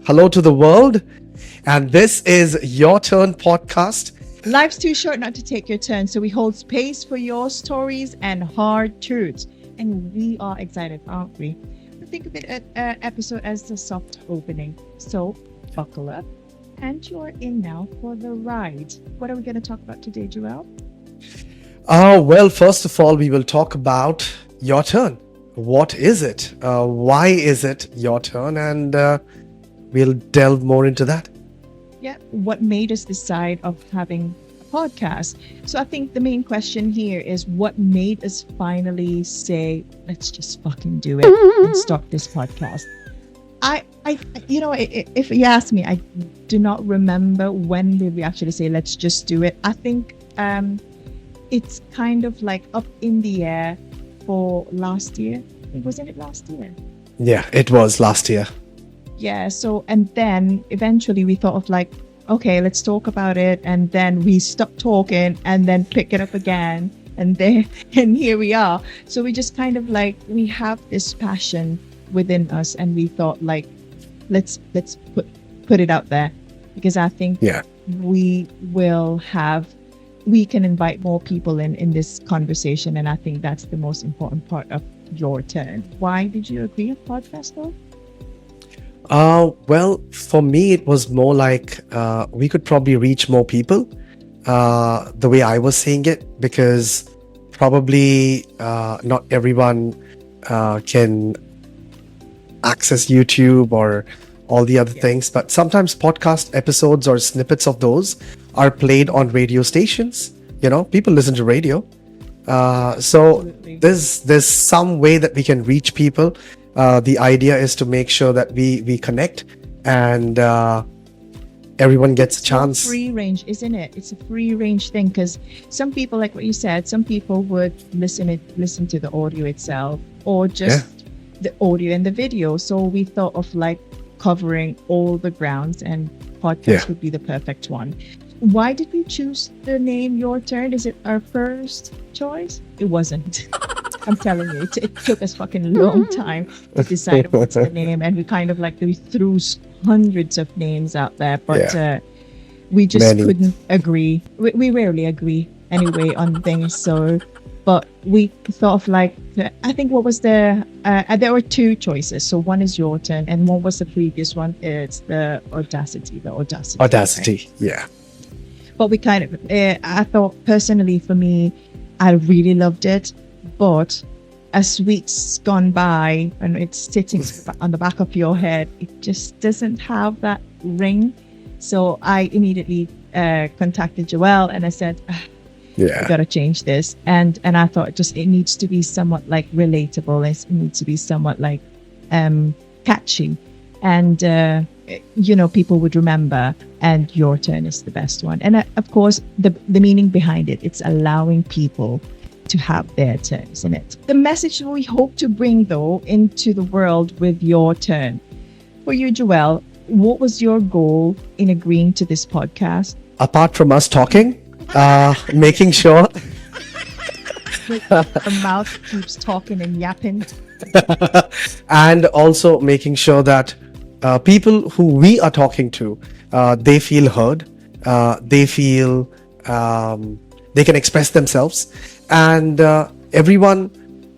hello to the world. And this is Your Turn Podcast. Life's too short not to take your turn, so we hold space for your stories and hard truths. And we are excited, aren't we? We think of it episode as the soft opening. So buckle up and you're in now for the ride. What are we going to talk about today, Joelle? Well, first of all, we will talk about your turn. What is it? Why is it your turn? And we'll delve more into that. Yeah, what made us decide of having a podcast? So I think the main question here is what made us finally say, let's just fucking do it and start this podcast. If you ask me, I do not remember when did we actually say, let's just do it. I think it's kind of like up in the air for last year. Wasn't it last year? Yeah, it was last year. Yeah, so and then eventually we thought of like, okay, let's talk about it, and then we stopped talking and then pick it up again, and here we are. So we just kind of like, we have this passion within us, and we thought like, let's put it out there, because I think we can invite more people in this conversation, and I think that's the most important part of your turn. Why did you agree on podcast though? Well, for me, it was more like we could probably reach more people, the way I was saying it, because probably not everyone can access YouTube or all the other things, but sometimes podcast episodes or snippets of those are played on radio stations. You know, people listen to radio. So Absolutely. there's some way that we can reach people. The idea is to make sure that we connect and everyone gets a chance. Free range, isn't it? It's a free range thing, because some people, like what you said, some people would listen to the audio itself or just the audio and the video. So we thought of like covering all the grounds, and podcast would be the perfect one. Why did we choose the name Your Turn? Is it our first choice? It wasn't. I'm telling you, it took us fucking long time to decide what's the name, and we kind of like, we threw hundreds of names out there, but we just couldn't agree. We rarely agree anyway on things. So, but we thought of like, I think what was there were two choices. So one is Your Turn, and what was the previous one? It's the Audacity. Audacity, right? yeah. But we kind of, I thought personally for me, I really loved it. But as weeks gone by, and it's sitting on the back of your head, it just doesn't have that ring. So I immediately contacted Joelle, and I said, we gotta change this. And I thought it needs to be somewhat like relatable. It needs to be somewhat like catchy, and people would remember. And Your Turn is the best one. And of course, the meaning behind it, it's allowing people to have their turns in it. The message we hope to bring though into the world with Your Turn. For you, Joelle, what was your goal in agreeing to this podcast? Apart from us talking, making sure the mouth keeps talking and yapping. and also making sure that people who we are talking to, they feel heard, they feel they can express themselves, and everyone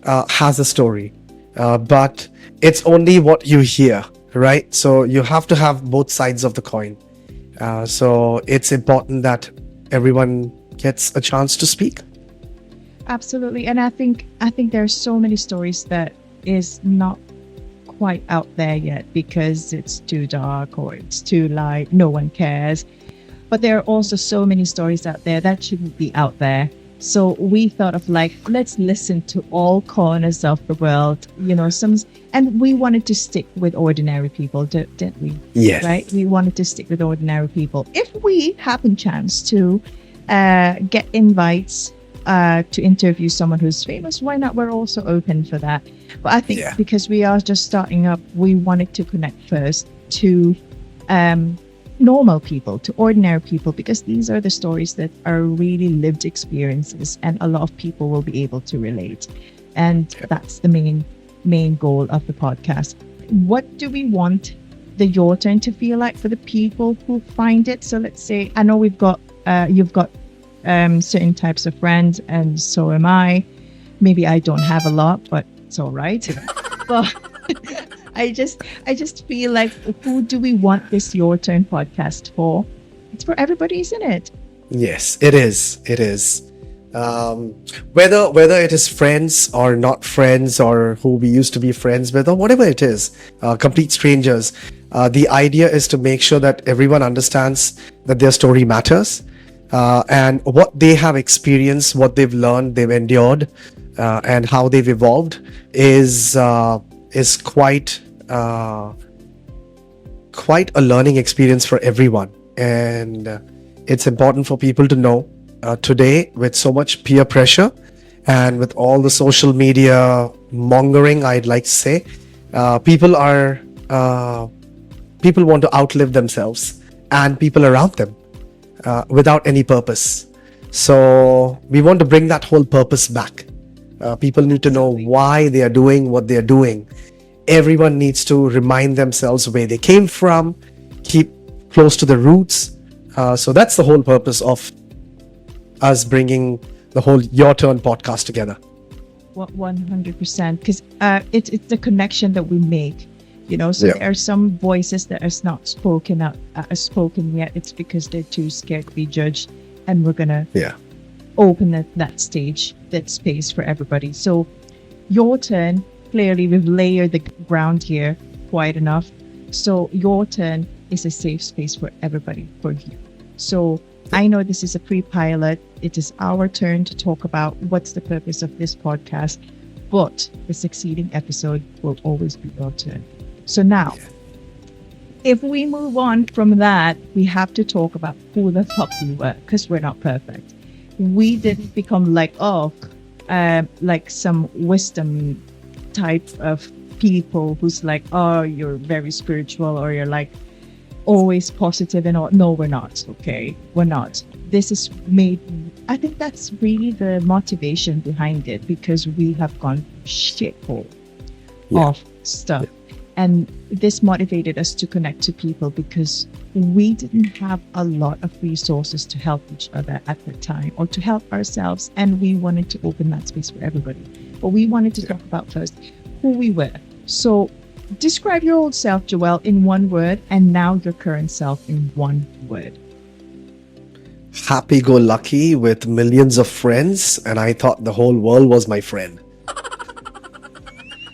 has a story, but it's only what you hear, right? So you have to have both sides of the coin. So it's important that everyone gets a chance to speak. Absolutely. And I think there are so many stories that is not quite out there yet because it's too dark or it's too light, no one cares. But there are also so many stories out there that shouldn't be out there. So we thought of like, let's listen to all corners of the world, and we wanted to stick with ordinary people, didn't we? Yes. Right? We wanted to stick with ordinary people. If we happen chance to get invites to interview someone who's famous, why not? We're also open for that. But I think because we are just starting up, we wanted to connect first to normal people, to ordinary people, because these are the stories that are really lived experiences, and a lot of people will be able to relate. And that's the main goal of the podcast. What do we want the your turn to feel like for the people who find it? So let's say, I know you've got certain types of friends, and so am I. Maybe I don't have a lot, but it's all right. But I just feel like, who do we want this Your Turn podcast for? It's for everybody, isn't it? Yes, it is. It is. Whether it is friends or not friends, or who we used to be friends with, or whatever it is, complete strangers. The idea is to make sure that everyone understands that their story matters, and what they have experienced, what they've learned, they've endured, and how they've evolved is quite a learning experience for everyone. And it's important for people to know, today, with so much peer pressure and with all the social media mongering, I'd like to say, people want to outlive themselves and people around them, without any purpose. So we want to bring that whole purpose back. People need to know why they are doing what they are doing. Everyone needs to remind themselves where they came from, keep close to the roots. So that's the whole purpose of us bringing the whole Your Turn podcast together. 100%, because it's the connection that we make, so there are some voices that are not spoken yet. It's because they're too scared to be judged, and we're gonna open that space for everybody. So Your Turn, clearly we've layered the ground here quite enough. So Your Turn is a safe space for everybody, for you. So I know this is a pre-pilot. It is our turn to talk about what's the purpose of this podcast, but the succeeding episode will always be your turn. So now, if we move on from that, we have to talk about who the fuck we were, because we're not perfect. We didn't become like some wisdom type of people who's like, oh, you're very spiritual, or you're like always positive and all. No, we're not. Okay, we're not. This is made, I think that's really the motivation behind it, because we have gone shithole of stuff. And this motivated us to connect to people, because we didn't have a lot of resources to help each other at the time, or to help ourselves. And we wanted to open that space for everybody. But we wanted to talk about first who we were. So describe your old self, Joelle, in one word, and now your current self in one word. Happy-go-lucky with millions of friends, and I thought the whole world was my friend.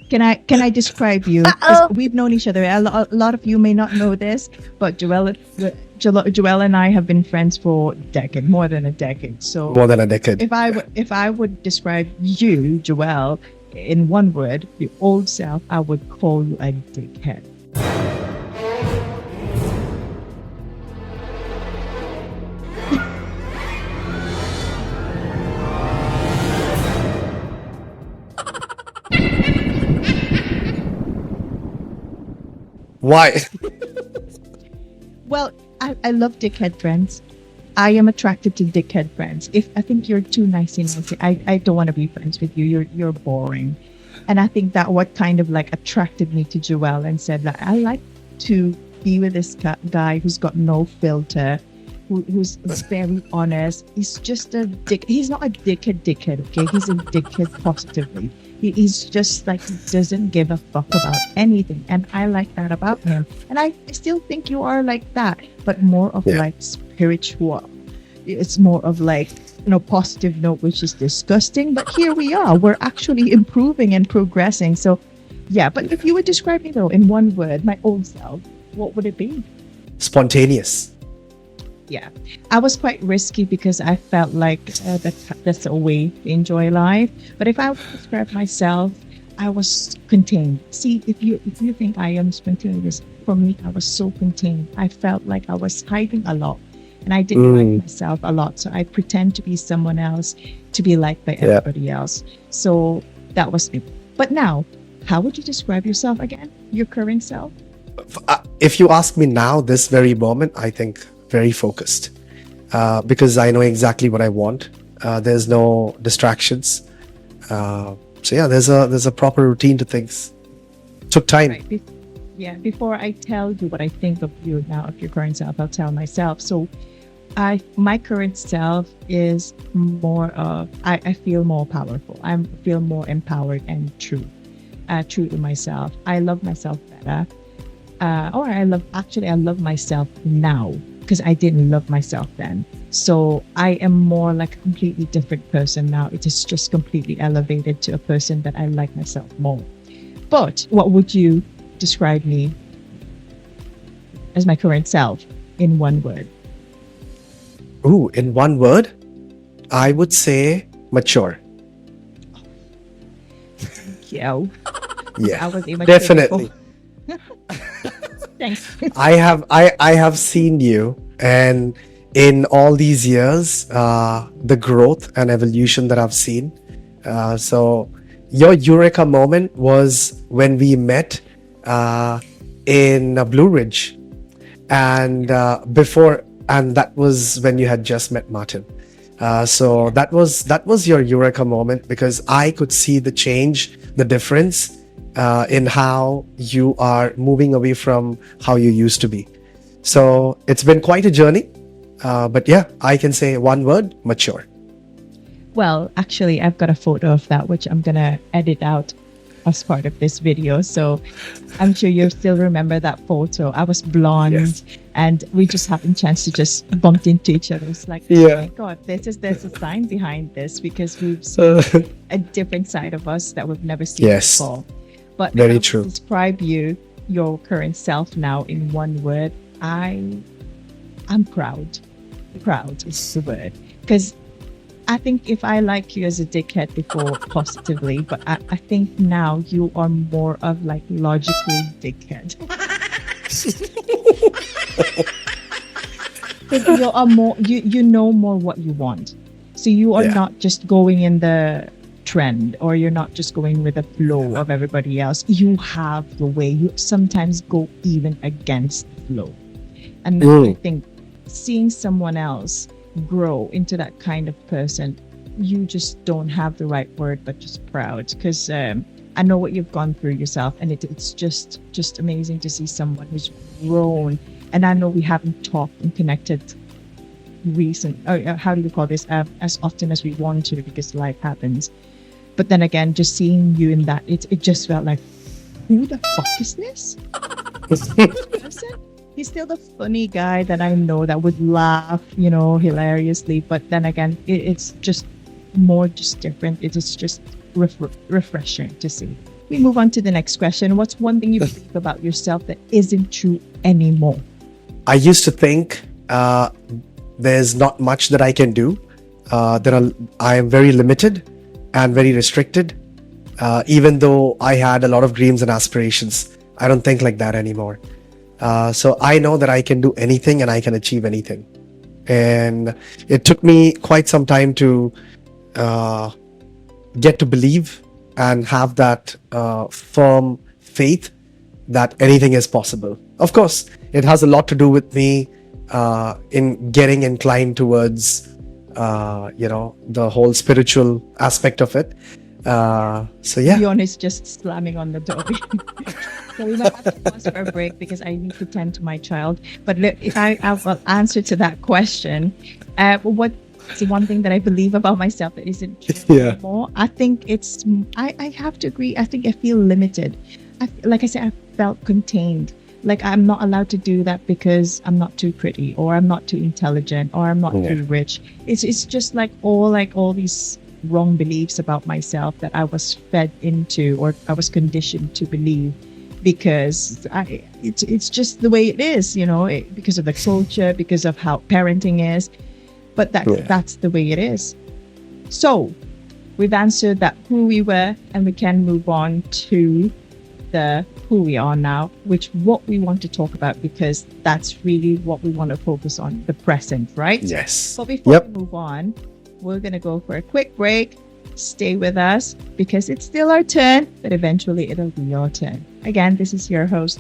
Can I describe you? We've known each other. A lot of you may not know this, but Joelle and I have been friends for more than a decade. So more than a decade. If I would describe you, Joelle, in one word, your old self, I would call you a dickhead. Why? Well, I love dickhead friends. I am attracted to dickhead friends. If I think you're too nice and naughty, I don't want to be friends with you. You're boring. And I think that what kind of like attracted me to Joelle, and said that I like to be with this guy who's got no filter, who's very honest. He's just a dick. He's not a dickhead, okay? He's a dickhead positively. He's just like, he doesn't give a fuck about anything. And I like that about him. And I still think you are like that, but more of like spiritual. It's more of like, positive note, which is disgusting. But here we are. We're actually improving and progressing. So, yeah. But if you would describe me, though, in one word, my old self, what would it be? Spontaneous. Yeah, I was quite risky, because I felt like that's a way to enjoy life. But if I would describe myself, I was contained. See, if you think I am spontaneous, for me, I was so contained. I felt like I was hiding a lot, and I didn't like myself a lot. So I pretend to be someone else, to be liked by everybody else. So that was me. But now, how would you describe yourself again? Your current self? If you ask me now, this very moment, I think very focused, because I know exactly what I want. There's no distractions. So yeah, there's a proper routine to things. Took time. Right. Yeah, before I tell you what I think of you now, of your current self, I'll tell myself. So my current self is more of, I feel more powerful. I feel more empowered and true to myself. I love myself better. Or I love myself now because I didn't love myself then. So I am more like a completely different person now. It is just completely elevated to a person that I like myself more. But what would you describe me as my current self in one word? Ooh, in one word, I would say mature. Yeah, I Yeah, was immature before. definitely. Thanks. I have seen you, and in all these years, the growth and evolution that I've seen. So your eureka moment was when we met in Blue Ridge, and before, and that was when you had just met Martin. So that was your eureka moment, because I could see the change, the difference in how you are moving away from how you used to be. So it's been quite a journey, but yeah, I can say one word: mature. Well, actually, I've got a photo of that, which I'm going to edit out as part of this video. So I'm sure you still remember that photo. I was blonde, Yes. and we just happened chance to just bumped into each other. It's like, oh Yeah. my God, there's a sign behind this, because we've seen Uh, a different side of us that we've never seen Yes. before. But Very if I would true. describe your current self now in one word, I'm proud. Proud is the word. Because I think if I like you as a dickhead before positively, but I think now you are more of like logically dickhead. Because you are more, you know more what you want. So you are Yeah. not just going in the trend, or you're not just going with the flow of everybody else. You have the way. You sometimes go even against the flow. And I think seeing someone else grow into that kind of person, you just don't have the right word, but just proud. Because I know what you've gone through yourself, and it's just amazing to see someone who's grown. And I know we haven't talked and connected how do you call this, as often as we want to, because life happens. But then again, just seeing you in that, it just felt like, who the fuck is this person? He's still the funny guy that I know that would laugh, hilariously. But then again, it's just more just different. It is just refreshing to see. We move on to the next question. What's one thing you believe about yourself that isn't true anymore? I used to think there's not much that I can do. I am very limited and very restricted. Even though I had a lot of dreams and aspirations, I don't think like that anymore. So I know that I can do anything and I can achieve anything. And it took me quite some time to get to believe and have that firm faith that anything is possible. Of course, it has a lot to do with me in getting inclined towards, the whole spiritual aspect of it. So yeah. Bjorn is just slamming on the door. So we might have to pause for a break because I need to tend to my child. But look, if I will answer to that question, what's the one thing that I believe about myself that isn't true Yeah. anymore? I think I have to agree. I think I feel limited. Like I said, I felt contained. Like I'm not allowed to do that because I'm not too pretty, or I'm not too intelligent, or I'm not too rich. It's just like all these wrong beliefs about myself that I was fed into, or I was conditioned to believe, because it's just the way it is, because of the culture, because of how parenting is. But that's the way it is. So we've answered that who we were, and we can move on to the who we are now, what we want to talk about, because that's really what we want to focus on, the present, right? Yes. But before Yep. we move on, we're going to go for a quick break. Stay with us because it's still our turn, but eventually it'll be your turn. Again, this is your host.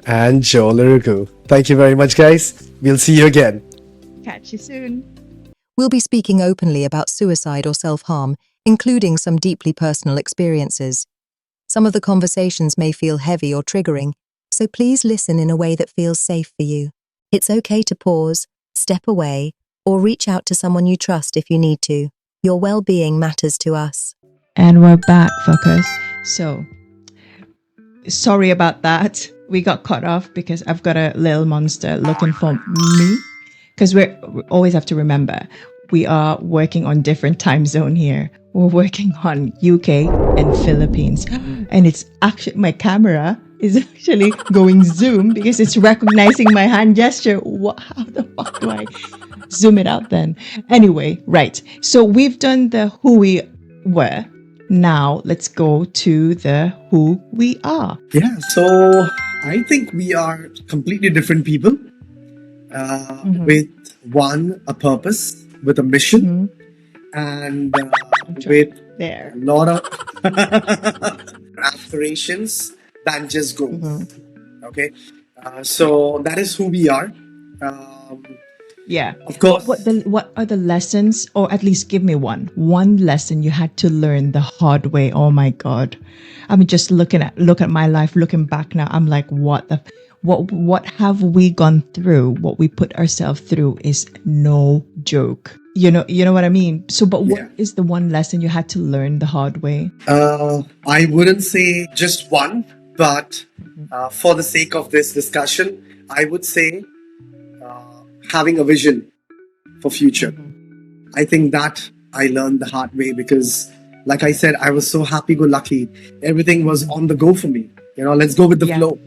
And Joe Liruku. Thank you very much, guys. We'll see you again. Catch you soon. We'll be speaking openly about suicide or self-harm, including some deeply personal experiences. Some of the conversations may feel heavy or triggering, so please listen in a way that feels safe for you. It's okay to pause, step away, or reach out to someone you trust if you need to. Your well-being matters to us. And we're back, fuckers. So, sorry about that. We got cut off because I've got a little monster looking for me. Because we always have to remember, we are working on different time zone here. We're working on UK and Philippines. And it's actually, my camera is actually going zoom because it's recognizing my hand gesture. How the fuck do I zoom it out then? Anyway, right. So we've done the who we were. Now let's go to the who we are. Yeah, so I think we are completely different people with a purpose, with a mission, and with There. a lot of aspirations than just goals. Okay, so that is who we are. Yeah. Of course. What are the lessons, or at least give me one lesson you had to learn the hard way? Oh my God. I mean, just look at my life, looking back now, I'm like, what have we gone through? What we put ourselves through is no joke. You know what I mean? So, but what is the one lesson you had to learn the hard way? I wouldn't say just one, but for the sake of this discussion, I would say having a vision for future. I think that I learned the hard way because, like I said, I was so happy-go-lucky. Everything was on the go for me. Let's go with the flow.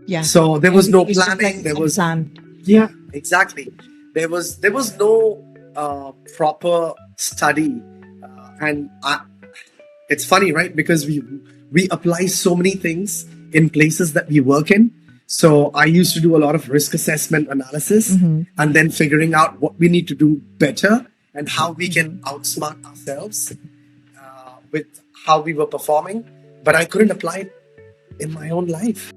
Yeah. So there was no planning. Like there was plan. Yeah, exactly. There was no proper study, and it's funny, right? Because we apply so many things in places that we work in. So I used to do a lot of risk assessment analysis and then figuring out what we need to do better and how we can outsmart ourselves with how we were performing. But I couldn't apply it in my own life.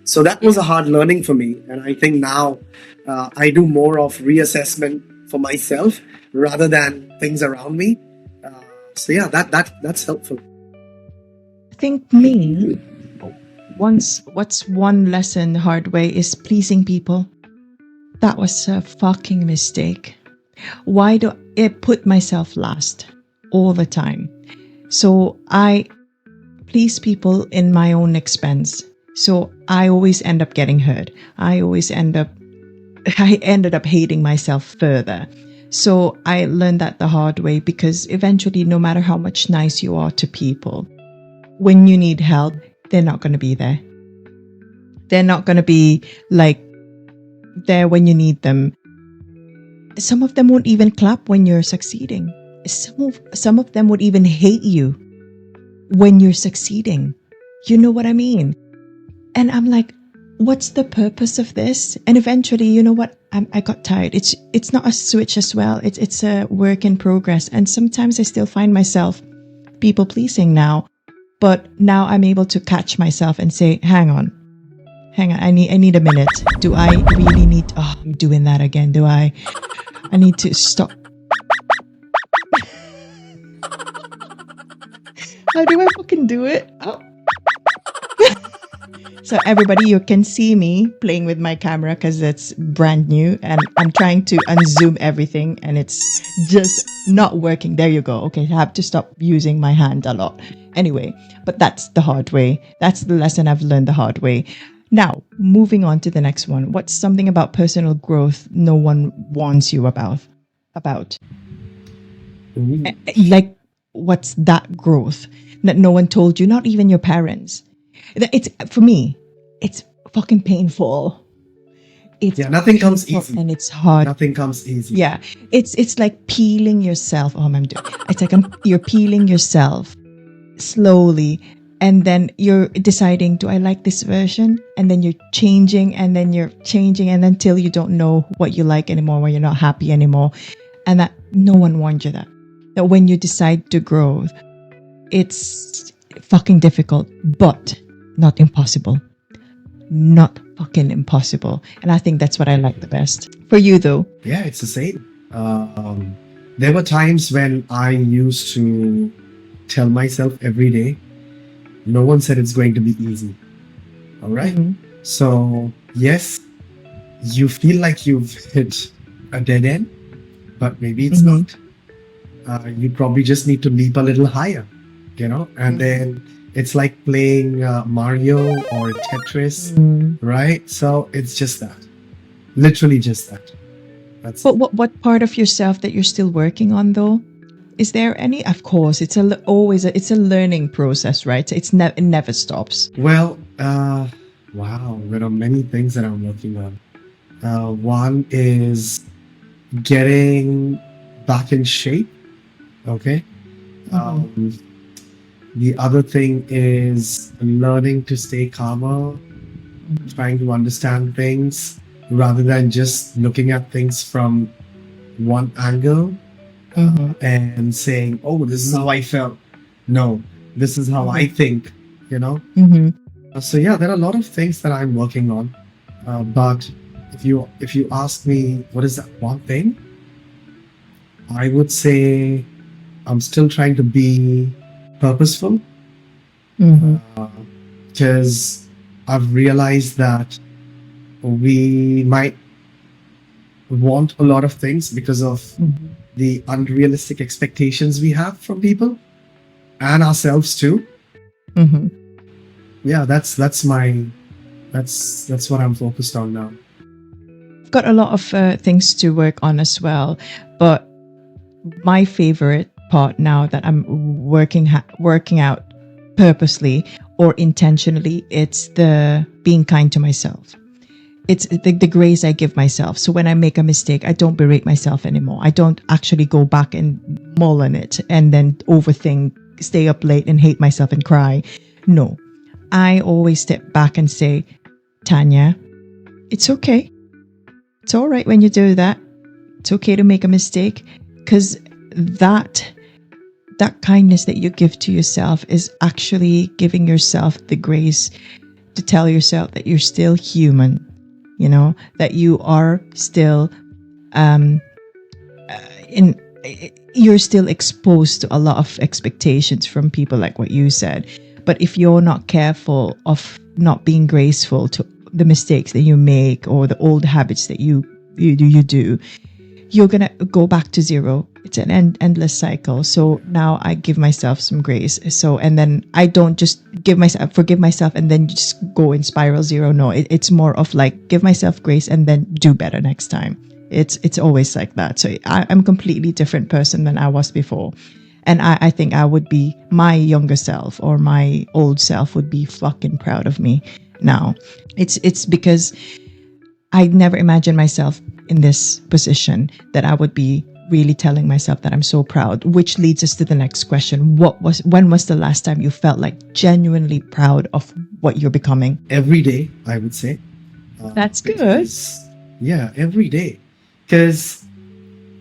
So that was a hard learning for me. And I think now I do more of reassessment for myself rather than things around me. So yeah, that's helpful. I think me, what's one lesson the hard way is pleasing people. That was a fucking mistake. Why do I put myself last all the time? So I please people in my own expense. So I always end up getting hurt. I ended up hating myself further. So I learned that the hard way because eventually, no matter how much nice you are to people, when you need help, they're not going to be there. They're not going to be like there when you need them. Some of them won't even clap when you're succeeding. Some of them would even hate you when you're succeeding. You know what I mean? And I'm like, what's the purpose of this? And eventually, you know what? I got tired. It's not a switch as well. It's a work in progress. And sometimes I still find myself people pleasing now. But now I'm able to catch myself and say, hang on. I need a minute. Do I really need, I'm doing that again. I need to stop. How do I fucking do it? Oh. So everybody, you can see me playing with my camera because it's brand new and I'm trying to unzoom everything and it's just not working. There you go. Okay, I have to stop using my hand a lot. Anyway, but that's the hard way. That's the lesson I've learned the hard way. Now, moving on to the next one. What's something about personal growth no one warns you about? Like, what's that growth that no one told you, not even your parents? It's, for me, it's fucking painful. Nothing comes easy. And it's hard. Nothing comes easy. Yeah. It's like peeling yourself. It's like you're peeling yourself slowly. And then you're deciding, do I like this version? And then you're changing and then until you don't know what you like anymore, when you're not happy anymore. And that no one warned you that when you decide to grow, it's fucking difficult, but not impossible. Not fucking impossible. And I think that's what I like the best. For you though? Yeah, it's the same. There were times when I used to tell myself every day, no one said it's going to be easy. All right. Mhm. So, yes, you feel like you've hit a dead end, but maybe it's Mhm. not. You probably just need to leap a little higher, and Mhm. then it's like playing Mario or Tetris, Mm. right? So it's just that, literally just that. That's But what part of yourself that you're still working on though? Is there any? Of course, it's a learning process, right? It never stops. well, wow, there are many things that I'm working on. One is getting back in shape. Okay. Um, the other thing is learning to stay calmer, trying to understand things rather than just looking at things from one angle Mhm. and saying, oh, this is how I felt. No, this is how I think, you know? Mhm. So yeah, there are a lot of things that I'm working on. But if you ask me what is that one thing, I would say I'm still trying to be purposeful Mhm. because I've realized that we might want a lot of things because of Mhm. the unrealistic expectations we have from people and ourselves too. Mhm. Yeah, that's what I'm focused on now. I've got a lot of things to work on as well, but my favorite part now that I'm working out purposely or intentionally, it's the being kind to myself. It's the grace I give myself. So when I make a mistake, I don't berate myself anymore. I don't actually go back and mull on it and then overthink, stay up late and hate myself and cry. No, I always step back and say, Tanya, it's okay. It's all right when you do that. It's okay to make a mistake because that that kindness that you give to yourself is actually giving yourself the grace to tell yourself that you're still human, that you are still um in you're still exposed to a lot of expectations from people like what you said. But if you're not careful of not being graceful to the mistakes that you make or the old habits that you do, you're gonna go back to zero. It's an endless cycle. So now I give myself some grace. So and then I don't just forgive myself and then just go in spiral zero. No, it's more of like give myself grace and then do better next time. It's always like that. So I'm a completely different person than I was before. And I think I would be my younger self or my old self would be fucking proud of me now. It's because I never imagined myself in this position that I would be really telling myself that I'm so proud, which leads us to the next question. When was the last time you felt like genuinely proud of what you're becoming? Every day, I would say. That's good. Because, yeah, every day. Because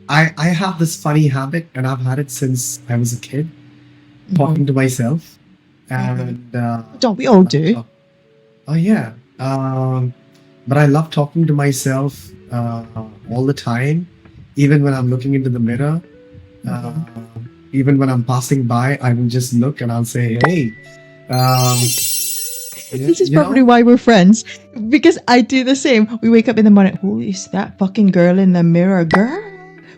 I have this funny habit, and I've had it since I was a kid, talking to myself. And Don't we all do? oh yeah, but I love talking to myself all the time, even when I'm looking into the mirror. Uh, Even when I'm passing by, I will just look and I'll say, "Hey." Um, This is you probably know, why we're friends. Because I do the same. We wake up in the morning. Who is that fucking girl in the mirror? Girl,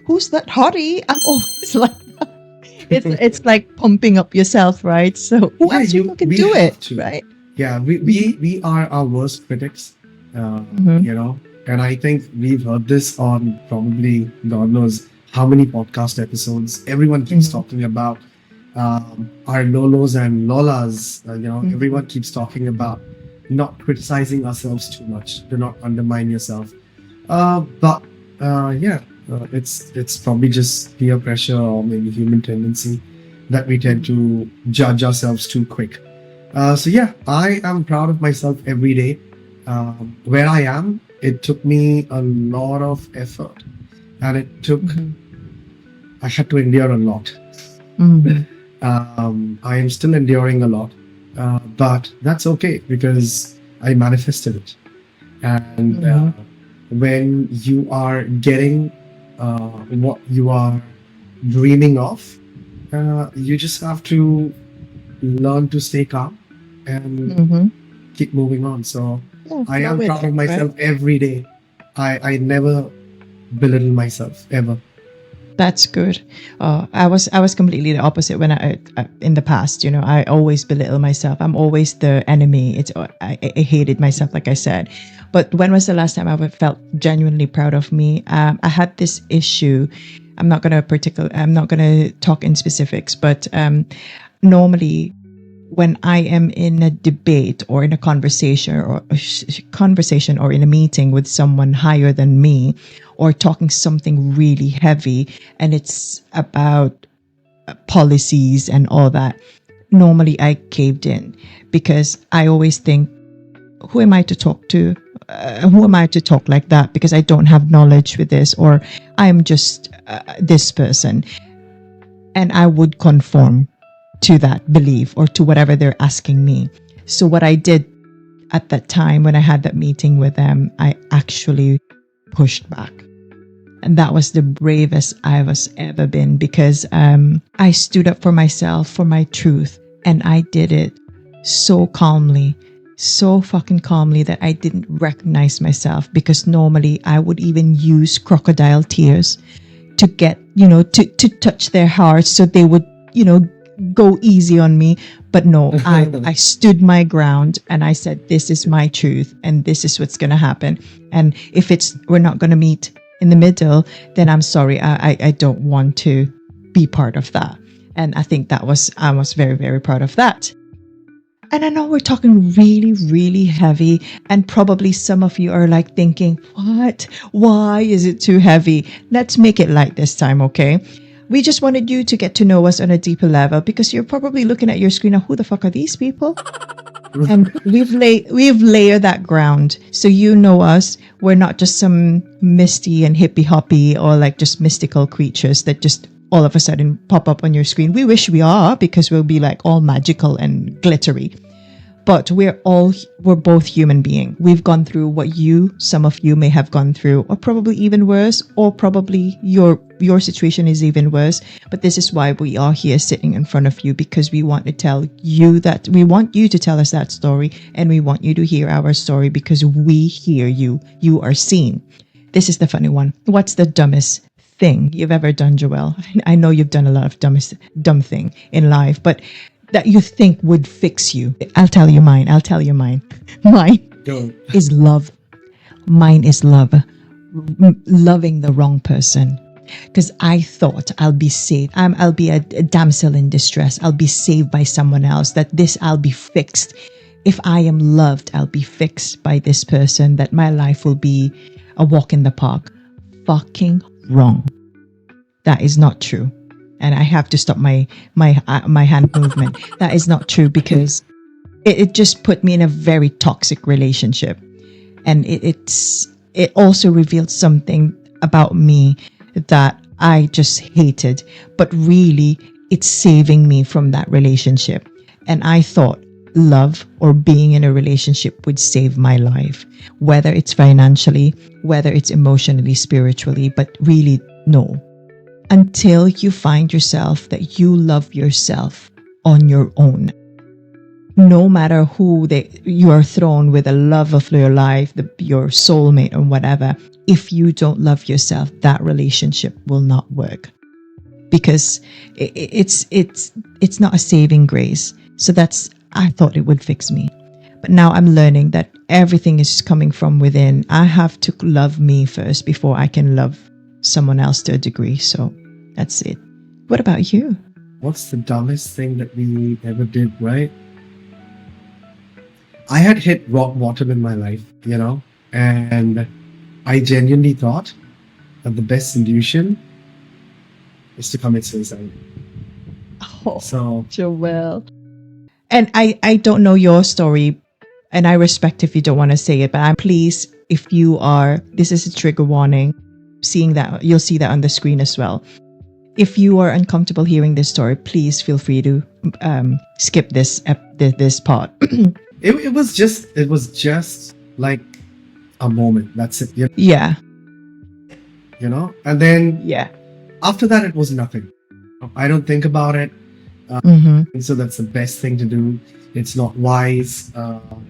who's that hottie? I'm always like, it's like pumping up yourself, right? So who yeah, else you can we do have it, to. right? Yeah, we are our worst critics, Mhm. and I think we've heard this on probably God knows how many podcast episodes. Everyone keeps talking about our Lolos and Lolas. Everyone keeps talking about not criticizing ourselves too much. Do not undermine yourself. But yeah, it's probably just peer pressure or maybe human tendency that we tend to judge ourselves too quick. So yeah, I am proud of myself every day. Where I am, it took me a lot of effort, and I had to endure a lot. Mhm. I am still enduring a lot, but that's okay because I manifested it. And when you are getting what you are dreaming of, you just have to learn to stay calm and Mm-hmm. keep moving on. So Yeah, I flow am with proud of it, myself right? every day. I never belittle myself ever. That's good. I was completely the opposite when I in the past. I always belittle myself. I'm always the enemy. I hated myself, like I said. But when was the last time I felt genuinely proud of me? I had this issue. I'm not gonna talk in specifics, but normally when I am in a debate or in a conversation or in a meeting with someone higher than me, or talking something really heavy, and it's about policies and all that, normally I caved in because I always think, who am I to talk to? Who am I to talk like that? Because I don't have knowledge with this, or I'm just this person. And I would conform to that belief or to whatever they're asking me. So, what I did at that time when I had that meeting with them, I actually pushed back. And that was the bravest I was ever been because I stood up for myself, for my truth. And I did it so calmly, so fucking calmly that I didn't recognize myself, because normally I would even use crocodile tears to get, to touch their hearts so they would, go easy on me. But no, I stood my ground and I said, this is my truth and this is what's going to happen. And if we're not going to meet in the middle, then I'm sorry. I don't want to be part of that. And I think I was very, very proud of that. And I know we're talking really, really heavy, and probably some of you are like thinking, what? Why is it too heavy? Let's make it light this time, okay? We just wanted you to get to know us on a deeper level, because you're probably looking at your screen now, who the fuck are these people? And we've layered that ground, so you know us. We're not just some misty and hippy hoppy or like just mystical creatures that just all of a sudden pop up on your screen. We wish we are, because we'll be like all magical and glittery. But we're both human beings. We've gone through what some of you may have gone through, or probably even worse, or probably your situation is even worse. But this is why we are here sitting in front of you, because we want to tell you that, we want you to tell us that story, and we want you to hear our story because we hear you. You are seen. This is the funny one. What's the dumbest thing you've ever done, Joelle? I know you've done a lot of dumb thing in life, but that you think would fix you. I'll tell you mine. Mine Go. is love. Mine is love. Loving the wrong person. Because I thought I'll be saved. I'll be a damsel in distress. I'll be saved by someone else. That I'll be fixed. If I am loved, I'll be fixed by this person. That my life will be a walk in the park. Fucking wrong. That is not true. And I have to stop my hand movement. That is not true, because it just put me in a very toxic relationship, and it also revealed something about me that I just hated. But really, it's saving me from that relationship. And I thought love or being in a relationship would save my life, whether it's financially, whether it's emotionally, spiritually, but really no. Until you find yourself that you love yourself on your own. No matter who you are thrown with, a love of your life, your soulmate or whatever, if you don't love yourself, that relationship will not work, because it's not a saving grace. So I thought it would fix me. But now I'm learning that everything is coming from within. I have to love me first before I can love someone else to a degree. So that's it. What about you? What's the dumbest thing that we ever did, right? I had hit rock bottom in my life, and I genuinely thought that the best solution is to commit suicide. Oh, So, Joelle. And I don't know your story, and I respect if you don't want to say it, but please, if you are, this is a trigger warning. Seeing that, you'll see that on the screen as well. If you are uncomfortable hearing this story, please feel free to skip this part. it was just like a moment. That's it. Yeah. And then Yeah. after that, it was nothing. I don't think about it. Mm-hmm. So that's the best thing to do. It's not wise.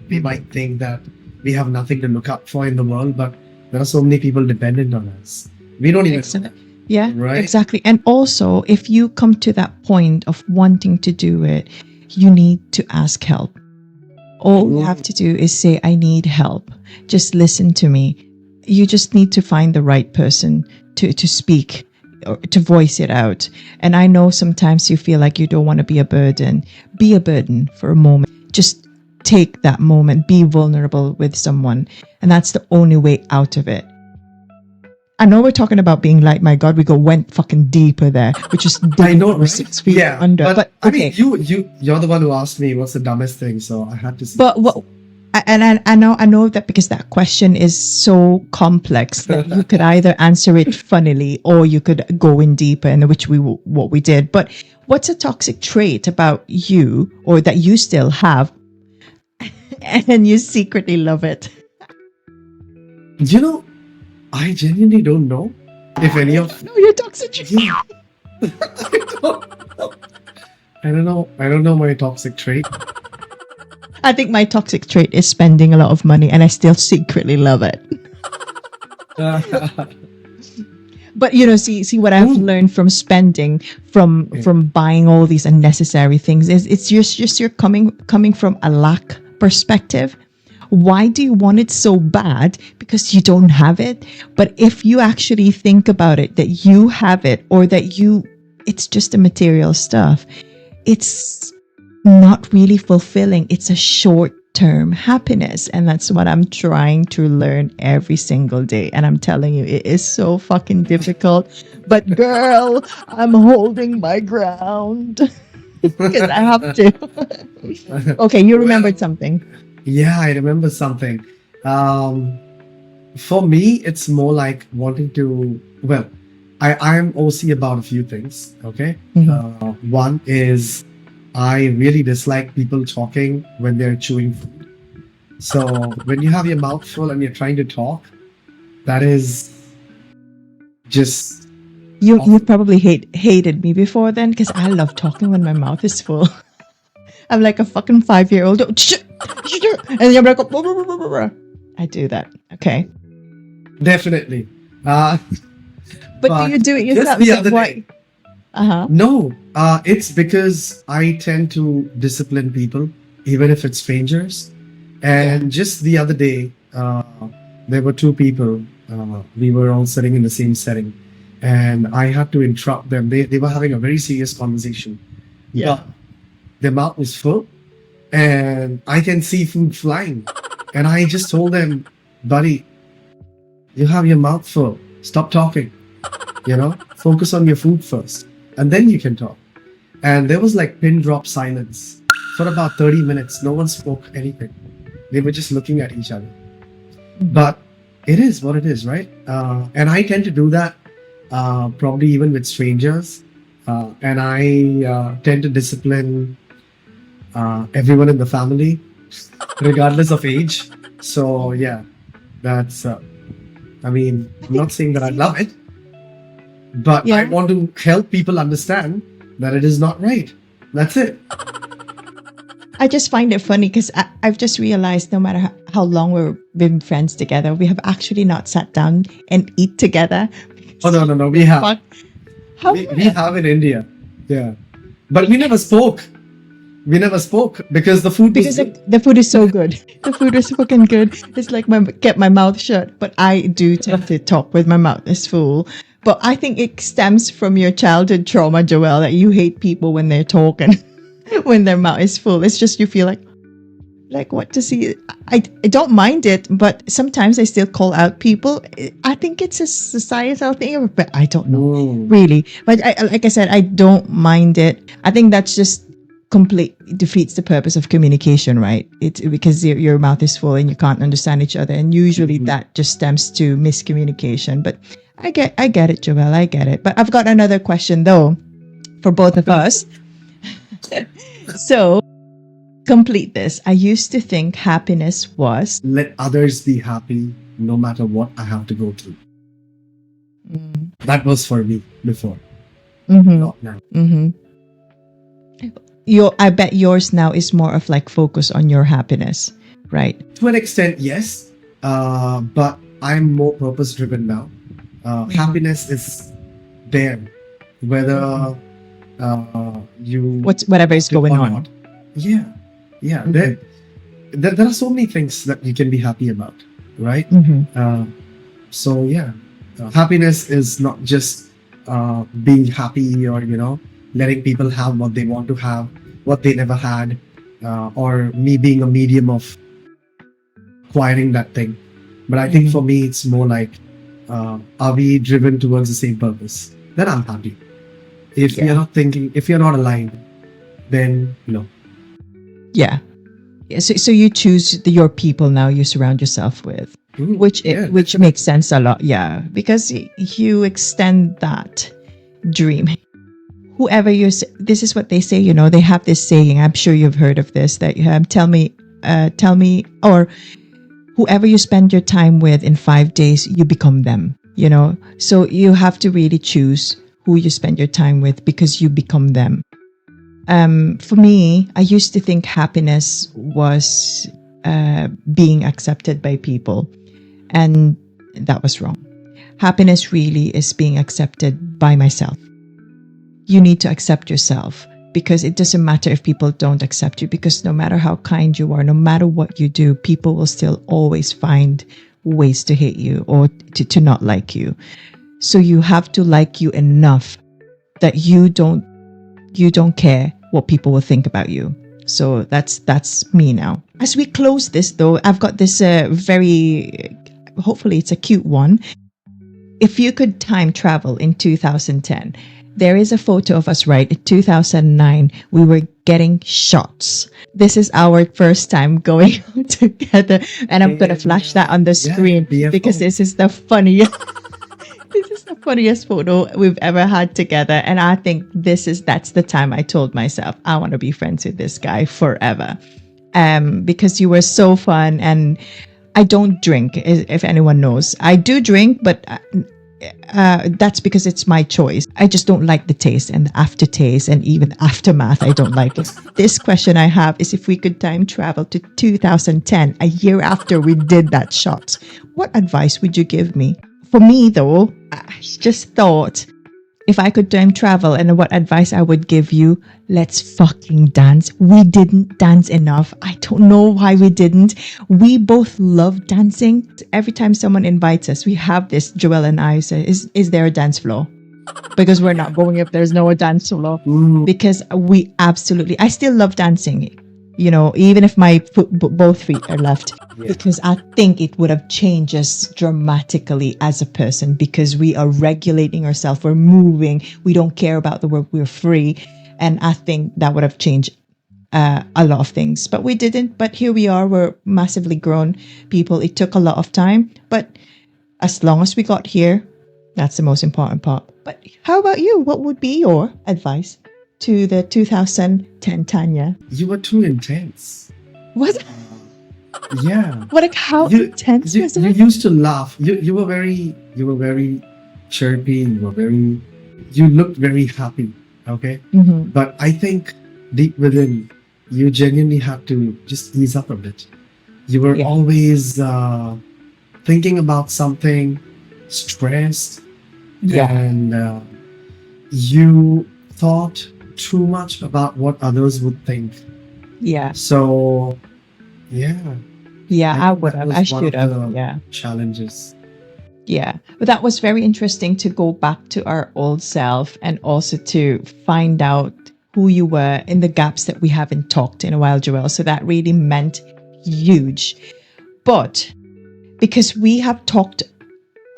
We might think that we have nothing to look up for in the world, but there are so many people dependent on us. We don't even Excellent. Yeah, right? exactly. And also, if you come to that point of wanting to do it, you need to ask help. All you have to do is say, I need help. Just listen to me. You just need to find the right person to speak or to voice it out. And I know sometimes you feel like you don't want to be a burden. Be a burden for a moment. Just take that moment. Be vulnerable with someone. And that's the only way out of it. I know we're talking about being like, my God, went fucking deeper there, which is I know, right? 6 feet Yeah, under. But I okay. mean, you're the one who asked me what's the dumbest thing, so I had to say. But what? And I know that because that question is so complex that you could either answer it funnily or you could go in deeper, and which what we did. But what's a toxic trait about you, or that you still have, and you secretly love it? You know, I genuinely don't know if any of. No, you're toxic trait. Yeah. I don't know. I don't know my toxic trait. I think my toxic trait is spending a lot of money, and I still secretly love it. But see what I've learned from spending, from buying all these unnecessary things is it's just you're coming from a lack perspective. Why do you want it so bad? Because you don't have it. But if you actually think about it, that you have it, or that it's just a material stuff, it's not really fulfilling. It's a short-term happiness. And that's what I'm trying to learn every single day. And I'm telling you, it is so fucking difficult. But girl, I'm holding my ground. Because I have to. Okay, you remembered something. Yeah, I remember something. For me, it's more like wanting to. Well, I'm OC about a few things. Okay, one is I really dislike people talking when they're chewing food. So when you have your mouth full and you're trying to talk, that is just. You probably hated me before then, because I love talking when my mouth is full. I'm like a fucking 5-year-old. And you're like, I do that. Okay. Definitely. But do you do it yourself? Just the other day. No, it's because I tend to discipline people, even if it's strangers. And just the other day, there were two people. We were all sitting in the same setting, and I had to interrupt them. They were having a very serious conversation. Yeah. Their mouth was full, and I can see food flying. And I just told them, buddy, you have your mouth full. Stop talking. Focus on your food first, and then you can talk. And there was like pin drop silence for about 30 minutes. No one spoke anything. They were just looking at each other. But it is what it is, right? And I tend to do that probably even with strangers. And I tend to discipline everyone in the family, regardless of age. So yeah, that's. I'm not saying that I love it, but I want to help people understand that it is not right. That's it. I just find it funny because I've just realized no matter how long we've been friends together, we have actually not sat down and eat together. Oh, no. We have. We have in India. Yeah. But we never spoke. Because the food the food is so good. The food is fucking good. It's like kept my mouth shut. But I do tend to talk with my mouth is full. But I think it stems from your childhood trauma, Joelle, that you hate people when they're talking, when their mouth is full. It's just you feel like what to see. I don't mind it, but sometimes I still call out people. I think it's a societal thing, but I don't know really. But like I said, I don't mind it. I think that's just defeats the purpose of communication, right? It's because your mouth is full and you can't understand each other, and usually that just stems to miscommunication. But I get it, Joelle, I get it. But I've got another question though for both of us. So complete this. I used to think happiness was let others be happy no matter what I have to go through. That was for me before. Not now. I bet yours now is more of like focus on your happiness, right? To an extent, yes. But I'm more purpose driven now. Happiness is there, whether you Whatever is going or on. not. Yeah, yeah. Mhm. There are so many things that you can be happy about, right? So yeah, happiness is not just being happy or letting people have what they want to have, what they never had, or me being a medium of acquiring that thing. But I think for me, it's more like, are we driven towards the same purpose? Then I'm happy. If you're not thinking, if you're not aligned, then no. Yeah. So you choose your people now you surround yourself with, which makes sense a lot. Yeah, because you extend that dream. Whoever this is what they say. They have this saying. I'm sure you've heard of this. That tell me, or whoever you spend your time with in 5 days, you become them. So you have to really choose who you spend your time with because you become them. For me, I used to think happiness was being accepted by people, and that was wrong. Happiness really is being accepted by myself. You need to accept yourself because it doesn't matter if people don't accept you, because no matter how kind you are, no matter what you do, people will still always find ways to hate you or to not like you. So you have to like you enough that you don't care what people will think about you. So that's me now. As we close this though, I've got this very, hopefully it's a cute one. If you could time travel in 2010, there is a photo of us, right? In 2009, we were getting shots. This is our first time going out together. And I'm going to flash that on the screen because this is the funniest. This is the funniest photo we've ever had together. And I think that's the time I told myself, I want to be friends with this guy forever. Because you were so fun. And I don't drink, if anyone knows. I do drink, but that's because it's my choice. I just don't like the taste and the aftertaste and even aftermath. I don't like it. This question I have is, if we could time travel to 2010, a year after we did that shot, what advice would you give me? For me though, I just thought, if I could time travel and what advice I would give you, let's fucking dance. We didn't dance enough. I don't know why we didn't. We both love dancing. Every time someone invites us, we have this, Joelle and I say, is there a dance floor? Because we're not going if there's no dance floor. Because I still love dancing. Even if my both feet are left. Because I think it would have changed us dramatically as a person, because we are regulating ourselves, we're moving, we don't care about the work, we're free. And I think that would have changed a lot of things. But we didn't. But here we are, we're massively grown people. It took a lot of time. But as long as we got here, that's the most important part. But how about you? What would be your advice to the 2010 Tanya? You were too intense. What? Yeah. How intense was it? You used to laugh. You were very chirpy. You looked very happy. Okay. But I think deep within, you genuinely had to just ease up a bit. You were always thinking about something, stressed, and you thought too much about what others would think. Yeah. So, yeah. Yeah, I would have. I should have. Yeah. Challenges. Yeah. But that was very interesting to go back to our old self and also to find out who you were in the gaps that we haven't talked in a while, Joelle. So that really meant huge. But because we have talked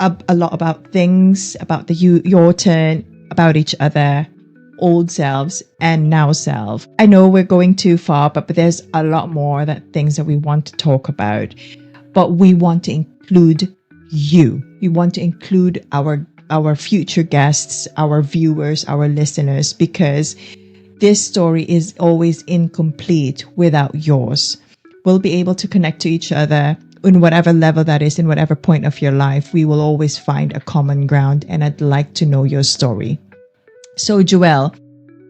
a lot about things, about your turn, about each other, old selves and now self. I know we're going too far, but there's a lot more things that we want to talk about. But we want to include you. We want to include our future guests, our viewers, our listeners, because this story is always incomplete without yours. We'll be able to connect to each other in whatever level that is, in whatever point of your life. We will always find a common ground, and I'd like to know your story. So, Joelle,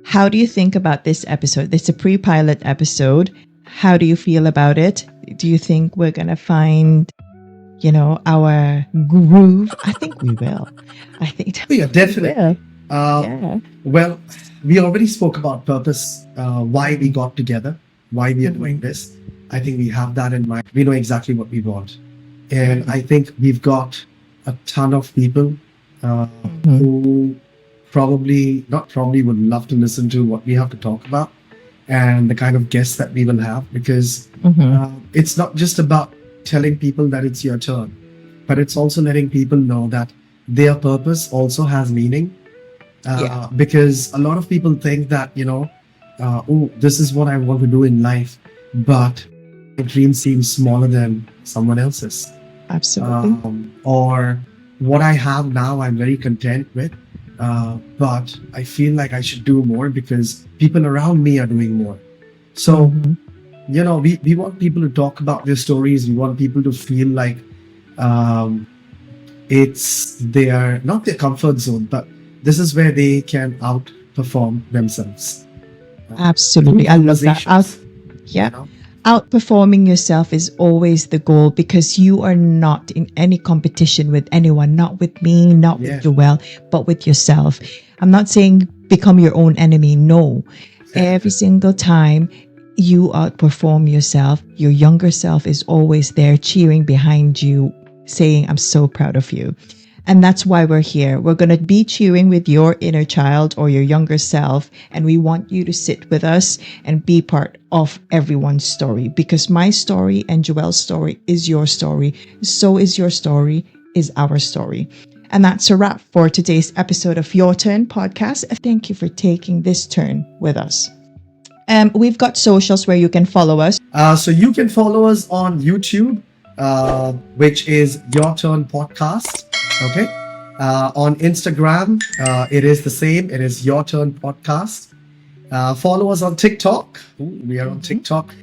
How do you think about this episode? It's a pre-pilot episode. How do you feel about it? Do you think we're going to find, our groove? I think we will. I think Yeah, definitely. we will. Uh, Well, we already spoke about purpose, why we got together, why we are doing this. I think we have that in mind. We know exactly what we want. And I think we've got a ton of people who not probably would love to listen to what we have to talk about and the kind of guests that we will have, because it's not just about telling people that it's your turn, but it's also letting people know that their purpose also has meaning. Because a lot of people think that, oh, this is what I want to do in life, but my dream seems smaller than someone else's. Absolutely. Or what I have now, I'm very content with, but I feel like I should do more because people around me are doing more. So, we want people to talk about their stories. We want people to feel like it's not their comfort zone, but this is where they can outperform themselves. Absolutely. I love that. Conversations, Outperforming yourself is always the goal, because you are not in any competition with anyone, not with me, not with Joelle, but with yourself. I'm not saying become your own enemy. No. Every single time you outperform yourself, your younger self is always there cheering behind you, saying, I'm so proud of you. And that's why we're here. We're going to be cheering with your inner child or your younger self. And we want you to sit with us and be part of everyone's story, because my story and Joelle's story is your story. So is your story, is our story. And that's a wrap for today's episode of Your Turn Podcast. Thank you for taking this turn with us. We've got socials where you can follow us. So you can follow us on YouTube, which is UrTurn Podcast. Okay. On Instagram, it is the same. It is UrTurn Podcast. Follow us on TikTok. We are on TikTok.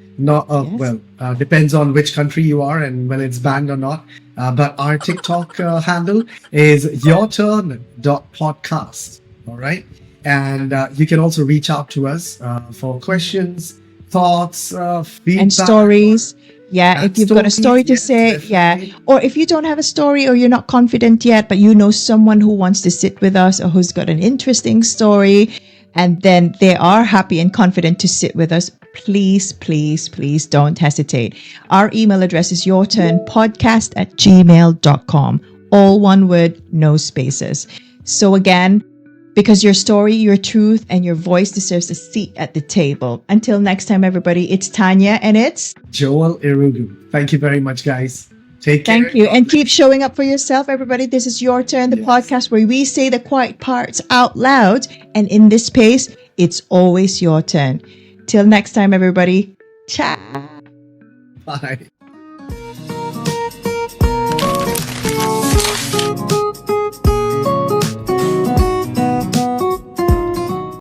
Depends on which country you are and whether it's banned or not. But our TikTok handle is urturnpodcast. All right. And you can also reach out to us for questions, thoughts, feedback, and stories. If you've got a story to say, definitely. Or if you don't have a story or you're not confident yet, but you know someone who wants to sit with us or who's got an interesting story, and then they are happy and confident to sit with us, please, please, please don't hesitate. Our email address is urturnpodcast@gmail.com. All one word, no spaces. So again, because your story, your truth, and your voice deserves a seat at the table. Until next time, everybody, it's Tanya and it's Joel Irugu. Thank you very much, guys. Take care. Thank you. And keep showing up for yourself, everybody. This is Your Turn, the podcast where we say the quiet parts out loud. And in this space, it's always your turn. Till next time, everybody. Ciao. Bye.